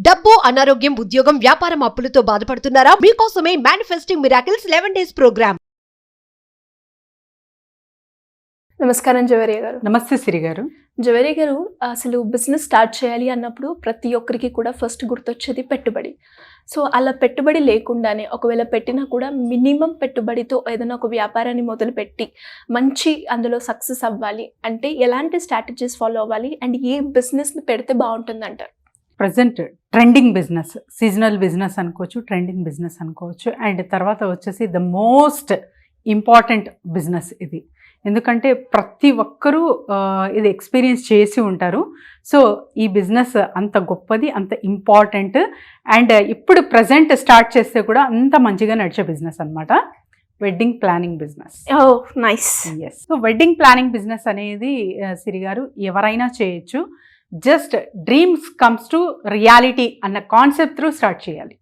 డబ్బు, అనారోగ్యం, ఉద్యోగం, వ్యాపారం, అప్పులతో బాధపడుతున్నారా? మీకోసమే మేనిఫెస్టింగ్ మిరాకిల్స్ 11 days ప్రోగ్రామ్. నమస్కారం జవేరియా గారు. నమస్తే సిరి గారు. జవేరియా గారు, అసలు బిజినెస్ స్టార్ట్ చేయాలి అన్నప్పుడు ప్రతి ఒక్కరికి కూడా ఫస్ట్ గుర్తొచ్చేది పెట్టుబడి. సో అలా పెట్టుబడి లేకుండానే ఒకవేళ పెట్టినా కూడా మినిమం పెట్టుబడితో ఏదైనా ఒక వ్యాపారాన్ని మొదలుపెట్టి మంచి అందులో సక్సెస్ అవ్వాలి అంటే ఎలాంటి స్ట్రాటజీస్ ఫాలో అవ్వాలి అండ్ ఏ బిజినెస్ని పెడితే బాగుంటుంది అంటారు? Present trending business, seasonal business అనుకోవచ్చు, ట్రెండింగ్ బిజినెస్ అనుకోవచ్చు. అండ్ తర్వాత వచ్చేసి ద మోస్ట్ ఇంపార్టెంట్ బిజినెస్ ఇది. ఎందుకంటే ప్రతి ఒక్కరూ ఇది ఎక్స్పీరియన్స్ చేసి ఉంటారు. సో ఈ బిజినెస్ అంత గొప్పది, అంత ఇంపార్టెంట్. అండ్ ఇప్పుడు ప్రజెంట్ స్టార్ట్ చేస్తే కూడా అంత మంచిగా నడిచే బిజినెస్ అనమాట wedding planning business. Nice. Yes. So wedding planning business అనేది సిరి గారు ఎవరైనా చేయొచ్చు. Just dreams comes to reality అన్న కాన్సెప్ట్ త్రూ స్టార్ట్ చేయాలి.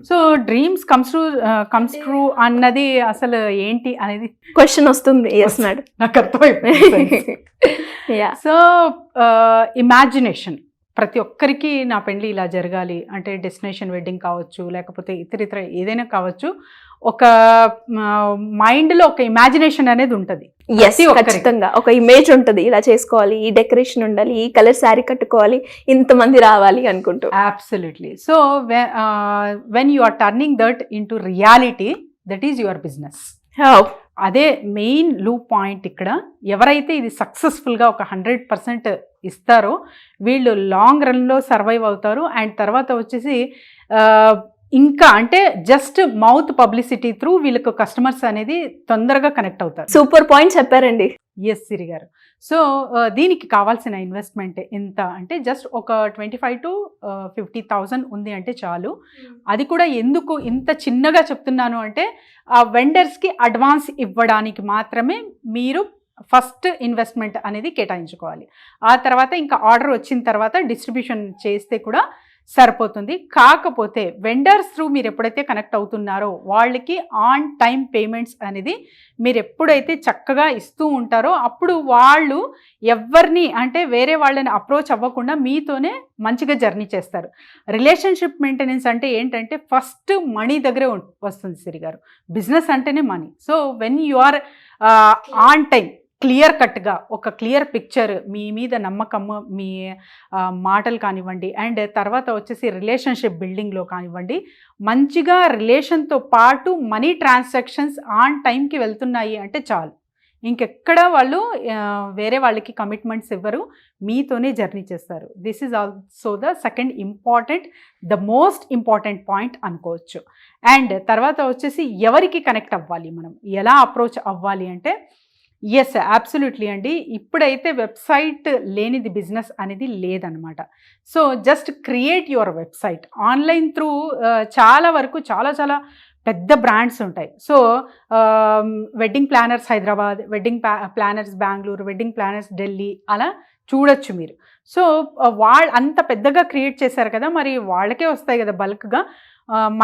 సో డ్రీమ్స్ కమ్స్ ట్రూ అన్నది అసలు ఏంటి అనేది క్వశ్చన్ వస్తుంది. నాకు అర్థమైపోయింది. సో ఇమాజినేషన్, ప్రతి ఒక్కరికి నా పెళ్లి ఇలా జరగాలి అంటే డెస్టినేషన్ వెడ్డింగ్ కావచ్చు, లేకపోతే ఇతర ఏదైనా కావచ్చు, ఒక మైండ్లో ఒక ఇమాజినేషన్ అనేది ఉంటుంది. ఖచ్చితంగా ఒక ఇమేజ్ ఉంటుంది, ఇలా చేసుకోవాలి, ఈ డెకరేషన్ ఉండాలి, ఈ కలర్ శారీ కట్టుకోవాలి, ఇంతమంది రావాలి అనుకుంటూ. Absolutely. So when you are turning that into reality, that is your business. అదే మెయిన్ లూప్ పాయింట్ ఇక్కడ. ఎవరైతే ఇది సక్సెస్ఫుల్గా ఒక 100% ఇస్తారో వీళ్ళు లాంగ్ రన్లో సర్వైవ్ అవుతారు. అండ్ తర్వాత వచ్చేసి ఇంకా అంటే జస్ట్ మౌత్ పబ్లిసిటీ త్రూ వీళ్ళకు కస్టమర్స్ అనేది తొందరగా కనెక్ట్ అవుతారు. సూపర్ పాయింట్ చెప్పారండి. ఎస్ సిరి గారు. సో దీనికి కావాల్సిన ఇన్వెస్ట్మెంట్ ఎంత అంటే జస్ట్ ఒక 25,000 to 50,000 ఉంది అంటే చాలు. అది కూడా ఎందుకు ఇంత చిన్నగా చెప్తున్నాను అంటే ఆ వెండర్స్కి అడ్వాన్స్ ఇవ్వడానికి మాత్రమే మీరు ఫస్ట్ ఇన్వెస్ట్మెంట్ అనేది కేటాయించుకోవాలి. ఆ తర్వాత ఇంకా ఆర్డర్ వచ్చిన తర్వాత డిస్ట్రిబ్యూషన్ చేస్తే కూడా సరిపోతుంది. కాకపోతే వెండర్స్ త్రూ మీరు ఎప్పుడైతే కనెక్ట్ అవుతున్నారో వాళ్ళకి ఆన్ టైం పేమెంట్స్ అనేది మీరు ఎప్పుడైతే చక్కగా ఇస్తూ ఉంటారో అప్పుడు వాళ్ళు ఎవరిని అంటే వేరే వాళ్ళని అప్రోచ్ అవ్వకుండా మీతోనే మంచిగా జర్నీ చేస్తారు. రిలేషన్షిప్ మెయింటెనెన్స్ అంటే ఏంటంటే ఫస్ట్ మనీ దగ్గరే వస్తుంది సిరి గారు. బిజినెస్ అంటేనే money. So when you are on time, clear కట్గా ఒక క్లియర్ పిక్చర్, మీ మీద నమ్మకము, మీ మాటలు కానివ్వండి, అండ్ తర్వాత వచ్చేసి రిలేషన్షిప్ బిల్డింగ్లో కానివ్వండి, మంచిగా రిలేషన్తో పాటు మనీ ట్రాన్సాక్షన్స్ ఆన్ టైంకి వెళ్తున్నాయి అంటే చాలు. ఇంకెక్కడ వాళ్ళు వేరే వాళ్ళకి కమిట్మెంట్స్ ఇవ్వరు, మీతోనే జర్నీ చేస్తారు. This is also the second important, the most important point అనుకోవచ్చు. అండ్ తర్వాత వచ్చేసి ఎవరికి కనెక్ట్ అవ్వాలి, మనం ఎలా అప్రోచ్ అవ్వాలి అంటే ఎస్ అబ్సల్యూట్లీ అండి. ఇప్పుడైతే వెబ్సైట్ లేనిది బిజినెస్ అనేది లేదనమాట. So just create your website. Online through చాలా వరకు చాలా పెద్ద బ్రాండ్స్ ఉంటాయి. So wedding planners Hyderabad, wedding planners Bengaluru, wedding planners Delhi అలా చూడొచ్చు మీరు. సో వాళ్ళు అంత పెద్దగా క్రియేట్ చేశారు కదా, మరి వాళ్ళకే వస్తాయి కదా బల్క్గా,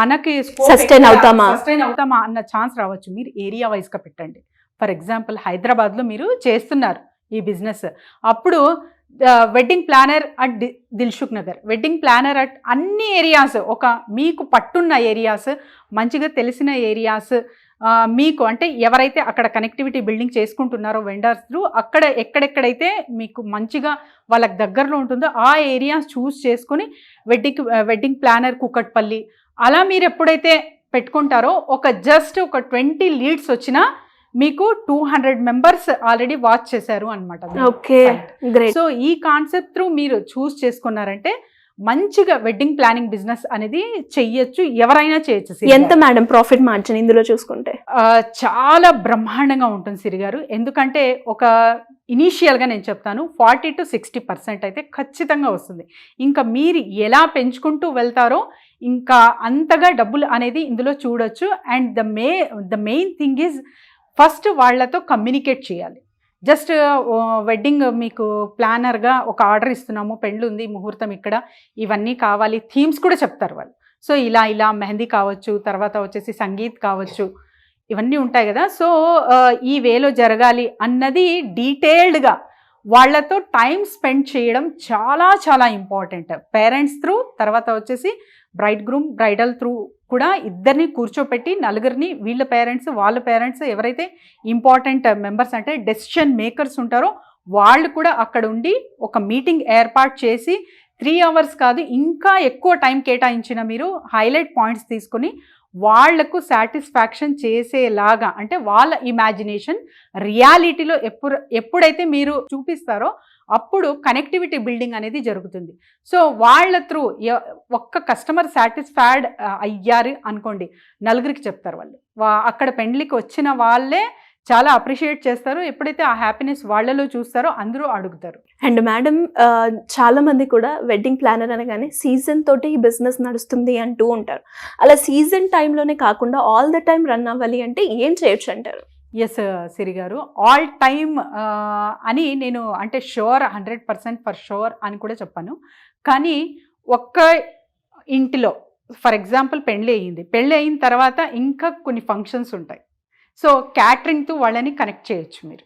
మనకి సస్టైన్ అవుతామా అన్న ఛాన్స్ రావచ్చు. మీరు ఏరియా వైజ్గా పెట్టండి. ఫర్ ఎగ్జాంపుల్ హైదరాబాద్లో మీరు చేస్తున్నారు ఈ బిజినెస్, అప్పుడు wedding planner at Dilsukh Nagar, wedding planner at అన్ని ఏరియాస్, ఒక మీకు పట్టున్న ఏరియాస్, మంచిగా తెలిసిన ఏరియాస్, మీకు అంటే ఎవరైతే అక్కడ కనెక్టివిటీ బిల్డింగ్ చేసుకుంటున్నారో వెండర్స్ త్రూ, అక్కడ ఎక్కడెక్కడైతే మీకు మంచిగా వాళ్ళకి దగ్గరలో ఉంటుందో ఆ ఏరియాస్ చూస్ చేసుకొని వెడ్డింగ్ ప్లానర్ కూకట్పల్లి అలా మీరు ఎప్పుడైతే పెట్టుకుంటారో ఒక 20 లీడ్స్ వచ్చినా మీకు 200 మెంబర్స్ ఆల్రెడీ వాచ్ చేశారు అనమాట. సో ఈ కాన్సెప్ట్ త్రూ మీరు చూస్ చేసుకున్నారంటే మంచిగా వెడ్డింగ్ ప్లానింగ్ బిజినెస్ అనేది చెయ్యొచ్చు, ఎవరైనా చేయొచ్చు. ఎంత మేడం ప్రాఫిట్ మార్జిన్ ఇందులో చూసుకుంటే? చాలా బ్రహ్మాండంగా ఉంటుంది సిరి గారు. ఎందుకంటే ఒక ఇనీషియల్గా నేను చెప్తాను 40 to 60% అయితే ఖచ్చితంగా వస్తుంది. ఇంకా మీరు ఎలా పెంచుకుంటూ వెళ్తారో ఇంకా అంతగా డబ్బులు అనేది ఇందులో చూడొచ్చు. And the main thing is first వాళ్ళతో కమ్యూనికేట్ చేయాలి. జస్ట్ వెడ్డింగ్ మీకు ప్లానర్గా ఒక ఆర్డర్ ఇస్తున్నాము, పెళ్ళి ఉంది, ముహూర్తం ఇక్కడ, ఇవన్నీ కావాలి, థీమ్స్ కూడా చెప్తారు వాళ్ళు. సో ఇలా మెహందీ కావచ్చు, తర్వాత వచ్చేసి సంగీత్ కావచ్చు, ఇవన్నీ ఉంటాయి కదా. సో ఈ వేలో జరగాలి అన్నది డీటెయిల్డ్గా వాళ్ళతో టైం స్పెండ్ చేయడం చాలా చాలా ఇంపార్టెంట్. పేరెంట్స్ త్రూ, తర్వాత వచ్చేసి బ్రైడ్ గ్రూమ్ బ్రైడల్ త్రూ కూడా ఇద్దరిని కూర్చోపెట్టి నలుగురిని, వీళ్ళ పేరెంట్స్ వాళ్ళ పేరెంట్స్ ఎవరైతే ఇంపార్టెంట్ మెంబర్స్ అంటే డెసిషన్ మేకర్స్ ఉంటారో వాళ్ళు కూడా అక్కడ ఉండి ఒక మీటింగ్ ఏర్పాటు చేసి 3 hours కాదు ఇంకా ఎక్కువ టైం కేటాయించిన మీరు హైలైట్ పాయింట్స్ తీసుకొని వాళ్లకు సాటిస్ఫాక్షన్ చేసేలాగా, అంటే వాళ్ళ ఇమాజినేషన్ రియాలిటీలో ఎప్పుడైతే మీరు చూపిస్తారో అప్పుడు కనెక్టివిటీ బిల్డింగ్ అనేది జరుగుతుంది. సో వాళ్ళ త్రూ ఒక్క కస్టమర్ సాటిస్ఫైడ్ అయ్యారు అనుకోండి, నలుగురికి చెప్తారు వాళ్ళు. అక్కడ పెండ్లికి వచ్చిన వాళ్ళే చాలా అప్రిషియేట్ చేస్తారు. ఎప్పుడైతే ఆ హ్యాపీనెస్ వాళ్ళలో చూస్తారో అందరూ అడుగుతారు. అండ్ మేడం, చాలా మంది కూడా వెడ్డింగ్ ప్లానర్ అనగానే సీజన్ తోటి ఈ బిజినెస్ నడుస్తుంది అంటూ ఉంటారు. అలా సీజన్ టైంలోనే కాకుండా ఆల్ ద టైం రన్ అవ్వాలి అంటే ఏం చేయొచ్చు అంటారు? ఎస్ సిరి గారు, ఆల్ టైమ్ అని నేను అంటే షూర్ 100% ఫర్ షూర్ అని కూడా చెప్పాను. కానీ ఒక్క ఇంటిలో ఫర్ ఎగ్జాంపుల్ పెళ్ళి అయిన తర్వాత ఇంకా కొన్ని ఫంక్షన్స్ ఉంటాయి. సో క్యాటరింగ్తో వాళ్ళని కనెక్ట్ చేయొచ్చు మీరు.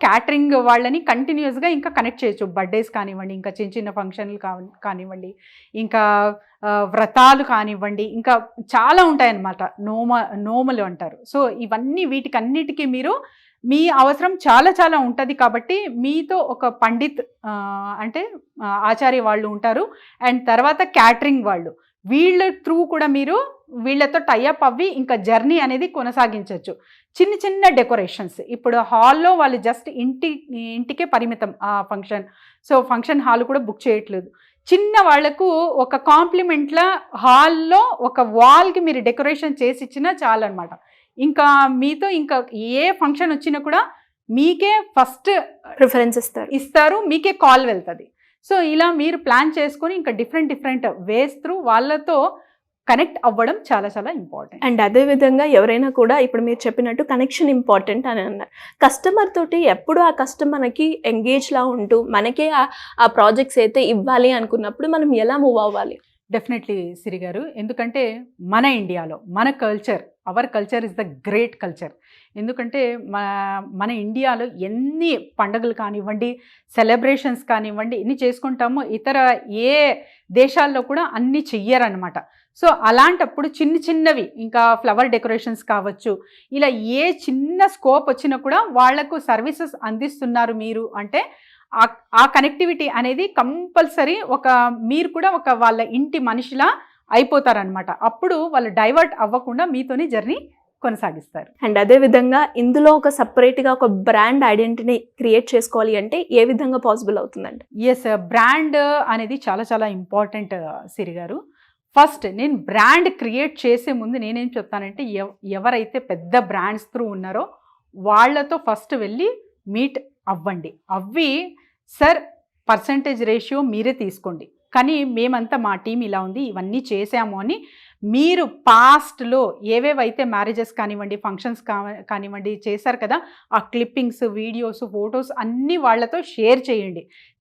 క్యాటరింగ్ వాళ్ళని కంటిన్యూస్గా ఇంకా కనెక్ట్ చేయొచ్చు. బర్త్డేస్ కానివ్వండి, ఇంకా చిన్న చిన్న ఫంక్షన్లు కానివ్వండి, ఇంకా వ్రతాలు కానివ్వండి, ఇంకా చాలా ఉంటాయన్నమాట. నోములు అంటారు. సో ఇవన్నీ వీటికన్నిటికీ మీరు మీ అవసరం చాలా చాలా ఉంటుంది. కాబట్టి మీతో ఒక పండిత్ అంటే ఆచార్య వాళ్ళు ఉంటారు. అండ్ తర్వాత క్యాటరింగ్ వాళ్ళు, వీళ్ళ త్రూ కూడా మీరు వీళ్ళతో టైఅప్ అవ్వి ఇంకా జర్నీ అనేది కొనసాగించవచ్చు. చిన్న చిన్న డెకరేషన్స్, ఇప్పుడు హాల్లో వాళ్ళు జస్ట్ ఇంటికే పరిమితం ఆ ఫంక్షన్. సో ఫంక్షన్ హాల్ కూడా బుక్ చేయట్లేదు. చిన్న వాళ్లకు ఒక కాంప్లిమెంట్లా హాల్లో ఒక వాల్కి మీరు డెకరేషన్ చేసి ఇచ్చినా చాలు అనమాట. ఇంకా మీతో ఇంకా ఏ ఫంక్షన్ వచ్చినా కూడా మీకే ఫస్ట్ ప్రిఫరెన్స్ ఇస్తారు, మీకే కాల్ వెళ్తుంది. సో ఇలా మీరు ప్లాన్ చేసుకొని ఇంకా డిఫరెంట్ వేస్ త్రూ వాళ్ళతో కనెక్ట్ అవ్వడం చాలా చాలా ఇంపార్టెంట్. అండ్ అదేవిధంగా ఎవరైనా కూడా ఇప్పుడు మీరు చెప్పినట్టు కనెక్షన్ ఇంపార్టెంట్ అని అన్నారు. కస్టమర్ తోటి ఎప్పుడు ఆ కస్టమర్కి ఎంగేజ్లా ఉంటూ మనకే ఆ ప్రాజెక్ట్స్ అయితే ఇవ్వాలి అనుకున్నప్పుడు మనం ఎలా మూవ్ అవ్వాలి? డెఫినెట్లీ సిరి గారు, ఎందుకంటే మన ఇండియాలో మన culture, our culture is the great culture. ఎందుకంటే మన ఇండియాలో ఎన్ని పండుగలు కానివ్వండి, సెలబ్రేషన్స్ కానివ్వండి, ఎన్ని చేసుకుంటామో ఇతర ఏ దేశాల్లో కూడా అన్ని చెయ్యరనమాట. సో అలాంటప్పుడు చిన్నవి ఇంకా ఫ్లవర్ డెకరేషన్స్ కావచ్చు, ఇలా ఏ చిన్న స్కోప్ వచ్చినా కూడా వాళ్లకు సర్వీసెస్ అందిస్తున్నారు మీరు అంటే ఆ కనెక్టివిటీ అనేది కంపల్సరీ మీరు కూడా ఒక వాళ్ళ ఇంటి మనిషిలా అయిపోతారనమాట. అప్పుడు వాళ్ళు డైవర్ట్ అవ్వకుండా మీతోని జర్నీ కొనసాగిస్తారు. అండ్ అదేవిధంగా ఇందులో ఒక సపరేట్గా ఒక బ్రాండ్ ఐడెంటిటీ క్రియేట్ చేసుకోవాలి అంటే ఏ విధంగా పాసిబుల్ అవుతుందండి? ఎస్, బ్రాండ్ అనేది చాలా చాలా ఇంపార్టెంట్ సిరి గారు. ఫస్ట్ నేను బ్రాండ్ క్రియేట్ చేసే ముందు నేనేం చెప్తానంటే, ఎవరైతే పెద్ద బ్రాండ్స్ త్రూ ఉన్నారో వాళ్ళతో ఫస్ట్ వెళ్ళి మీట్ అవ్వి సార్ పర్సంటేజ్ రేషియో మీరే తీసుకోండి, కానీ మేమంతా మా టీం ఇలా ఉంది, ఇవన్నీ చేసాము అని మీరు పాస్ట్లో ఏవేవైతే మ్యారేజెస్ కానివ్వండి, ఫంక్షన్స్ కానివ్వండి చేశారు కదా, ఆ క్లిప్పింగ్స్, వీడియోస్, ఫొటోస్ అన్నీ వాళ్ళతో షేర్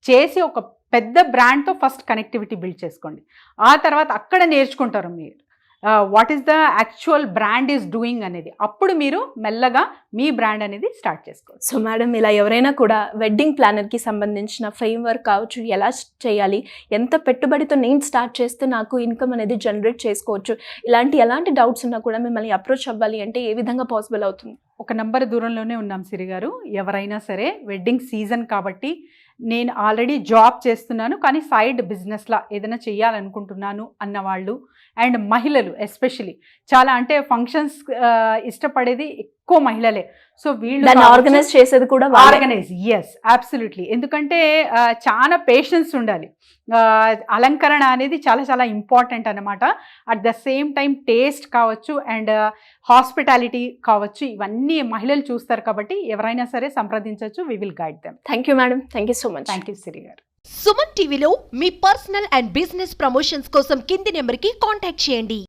చేసి ఒక పెద్ద బ్రాండ్తో ఫస్ట్ కనెక్టివిటీ బిల్డ్ చేసుకోండి. ఆ తర్వాత అక్కడ నేర్చుకుంటారు మీరు what is the actual brand is doing అనేది. అప్పుడు మీరు మెల్లగా మీ బ్రాండ్ అనేది స్టార్ట్ చేసుకోవచ్చు. సో మేడం, ఇలా ఎవరైనా కూడా వెడ్డింగ్ ప్లానర్కి సంబంధించిన ఫ్రేమ్వర్క్ కావచ్చు, ఎలా చేయాలి, ఎంత పెట్టుబడితో నేను స్టార్ట్ చేస్తే నాకు ఇన్కమ్ అనేది జనరేట్ చేసుకోవచ్చు, ఎలాంటి డౌట్స్ ఉన్నా కూడా మిమ్మల్ని అప్రోచ్ అవ్వాలి అంటే ఏ విధంగా పాసిబుల్ అవుతుంది? ఒక నంబర్ దూరంలోనే ఉన్నాం సిరి గారు. ఎవరైనా సరే వెడ్డింగ్ సీజన్ కాబట్టి నేను ఆల్రెడీ జాబ్ చేస్తున్నాను కానీ సైడ్ బిజినెస్లా ఏదైనా చేయాలనుకుంటున్నాను అన్నవాళ్ళు, అండ్ మహిళలు ఎస్పెషలీ చాలా అంటే ఫంక్షన్స్ ఇష్టపడేది ఎక్కువ మహిళలే. సో వీళ్ళు ఆర్గనైజ్ చేసేది కూడా ఎస్ అబ్సల్యూట్లీ. ఎందుకంటే చాలా పేషెన్స్ ఉండాలి. అలంకరణ అనేది చాలా చాలా ఇంపార్టెంట్ అనమాట. At the same time taste కావచ్చు అండ్ హాస్పిటాలిటీ కావచ్చు, ఇవన్నీ మహిళలు చూస్తారు కాబట్టి ఎవరైనా సరే సంప్రదించవచ్చు. We will guide them. Thank you madam. Thank you so much. Thank you Siri garu. Suman టీవీలో మీ పర్సనల్ అండ్ బిజినెస్ ప్రమోషన్స్ కోసం కింది నెంబర్కి కాంటాక్ట్ చేయండి.